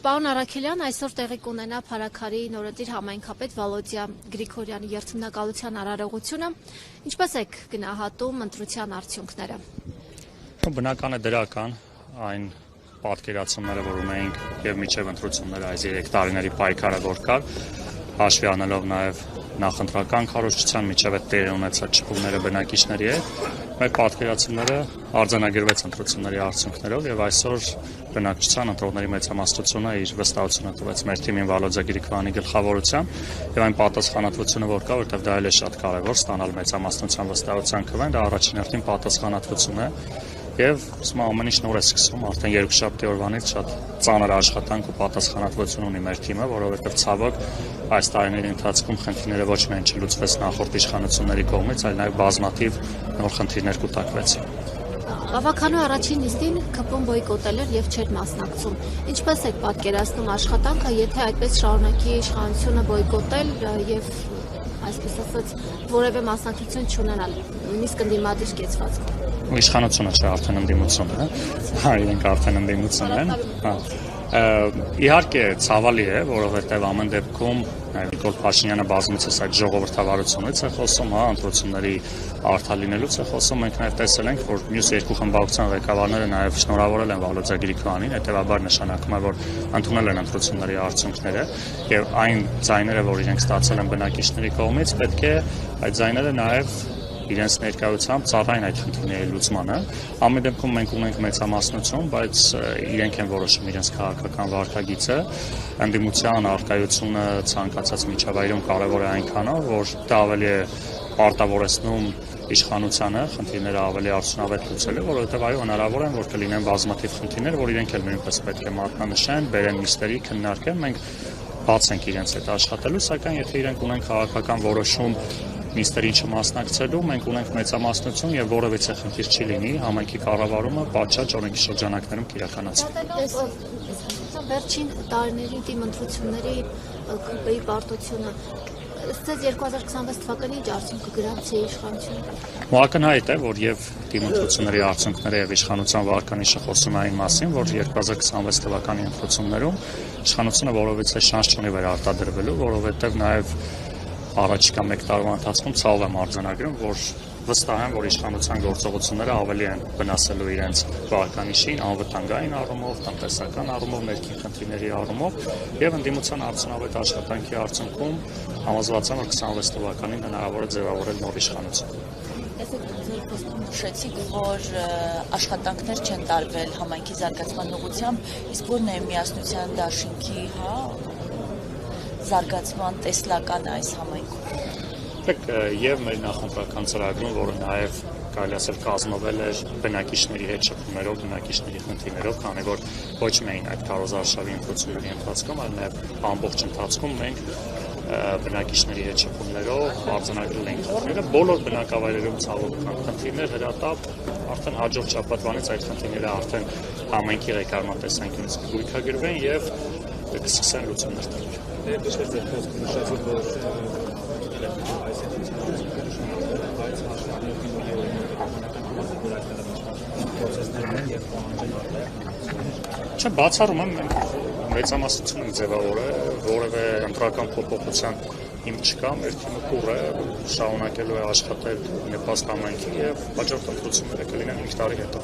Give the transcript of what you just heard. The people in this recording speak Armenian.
Պարոն Առաքելյան, այսօր տեղի կունենա Փարաքարի նորընտիր համայնքապետ Վալոդիա Գրիգորյանի երթմնակալության արարողությունը, ինչպես եք գնահատում ընտրության արդյունքները։ Բնական է դրական այն պատկերացումները, որ ունեինք եւ միջև ընտրությունները այս 3 տարիների պայքարը որ կար, հաշվի առնելով նաեւ նախընտրական քարոզչության միջև այդ տեղի ունեցած ճկունները բնակիչների հետ, մեր պատկերացումները արձանագրվեց ընտրությունների արդյունքներով եւ այսօր բնակչության ընտրողների մեծամասնությունը իր վստահությունը տվեց մեր թիմին Վալոդիա Գրիգորյանի գլխավորությամբ եւ այն պատասխանատվությունը որ կա, որտեղ դա էլ է շատ կարեւոր ստանալ մեծամասնության վստահության քվեն, դա առաջին հերթին պատասխանատվություն է եւ ուսում ամեն ինչ նոր է սկսում, արդեն երկուշաբթի օրվանից շատ ծանր աշխատանք ու պատասխանատվություն ունի մեր թիմը, որովհետեւ ցավոք այս տարիների ընթացքում խնդիրները ոչ միայն չլուծվեց նախորդ իշխանությունների կողմից, այլ նաեւ բազմաթիվ նոր խնդիրներ կուտակվեցին։ Բավականու առաջին նիստին ԿՊ-ն բոյկոտել էր եւ չէր մասնակցում։ Ինչպես եք պատկերացնում աշխատանքը, եթե այդպես շարունակի իշխանությունը բոյկոտել եւ այսպես ասած որևէ մասնակցություն չունենալ, նույնիսկ ընդդիմադիր կեցվածքով։ Իշխանությունը չէ արդեն ընդդիմություն է, իրենք արդեն ընդդիմություն են, Իհարկե ցավալի է, որովհետև ամեն դեպքում Նիկոլ Փաշինյանը բազմիցս այդ ժողովրդավարությունից է խոսում, ընտրությունների արդար լինելուց է խոսում, մենք նաև տեսել ենք, որ մյուս երկու խմբակցության ղեկավարները նաև շնորհավորել են Վալոդիա Գրիգորյանին, հետևաբար նշանակում է, որ ընդունել են ընտրությունների արդյունքները եւ այն ձայները, որ իրենք ստացել են բնակիչների կողմից, պետք է այդ ձայները նաև իրենց ներկայությամբ ծառայեն այդ խնդիրների լուծմանը։ Ամեն դեպքում մենք ունենք մեծամասնություն, բայց իրենք են որոշում իրենց քաղաքական վարքագիծը, ընդդիմության առկայությունը ցանկացած միջավայրում կարևոր է այնքանով, որ դա ավելի է պարտավորեցնում իշխանությանը խնդիրները ավելի արդյունավետ լուծելու, որովհետև այո հնարավոր է, որ կլինեն բազմաթիվ խնդիրներ, որ իրենք էլ նույնպես պետք է մատնանշեն, բերեն նիստերի, քննարկեն, մենք բաց ենք իրենց հետ աշխատելու, սակայն եթե իրենք ունեն քաղաքական որոշում նիստերին չմասնակցելու, մենք ունենք մեծամասնություն եւ որևիցե խնդիր չի լինի համայնքի կառավարումը պատշաճ օրենքի շրջանակներում կիրականացվի։ Վերջին տարիների թիմ ընտրությունների ԿՊ-ի պարտությունը ըստ 2026 թվականի ինչ արդյունք կգրանցի իշխանությունը։ Ակնհայտ է, որ եւ թիմ ընտրությունների արդյունքները եւ իշխանության վարկանիշը խոսում այն մասին, որ 2026 թվականի ընտրություններում իշխանությունը որևիցե շանս չունի վերարտադրվելու, որովհետեւ նաեւ առաջիկա 1 տարվա ընթացքում ցավ եմ արձանագրում, որ վստահ եմ, որ իշխանության գործողությունները ավելի են վնասելու իրենց վարկանիշին, անվտանգային առումով, տնտեսական առումով, ներքին խնդիրների առումով եւ ընդդիմության արդյունավետ աշխատանքի արդյունքում համոզված եմ, որ 26 թվականին հնարավոր է ձևավորել նոր իշխանություն։ Նշեցիք, որ աշխատանքներ չեն տարվել համայնքի զարգացման ուղղությամբ, իսկ որն է միասնության դաշինքի, զարգացման տեսլական այս համայնքում։ Եվ մեր նախընտրական ծրագրում, որը նաև կարելի ասել կազմվել էր բնակիչների հետ շփումներով, բնակիչների խնդիրներով, քանի որ ոչ միայն այդ քարոզարշավի ընտրությունների ընթացքում, այլ նաև ամբողջ ընթացքում մենք բնակիչների հետ շփումներով արձանագրել ենք խնդիրները, բոլոր բնակավայրերում ցավոք կան խնդիրներ, հրատապ, արդեն հաջորդ շաբաթվանից այդ խնդիրները արդեն համայնքի ղեկավարման տեսանկյունից կգույքագրվեն եւ կսկսեն լուծումներ տալ։ Չէ, բացառում եմ, մեծամասնություն ենք ձևավորել, որևէ ընտրական փոփոխության հիմք չկա, մեր թիմը կուռ է, շարունակելու է աշխատել նպաստ համայնքի եւ հաջորդ ընտրությունները կլինեն 5 տարի հետո։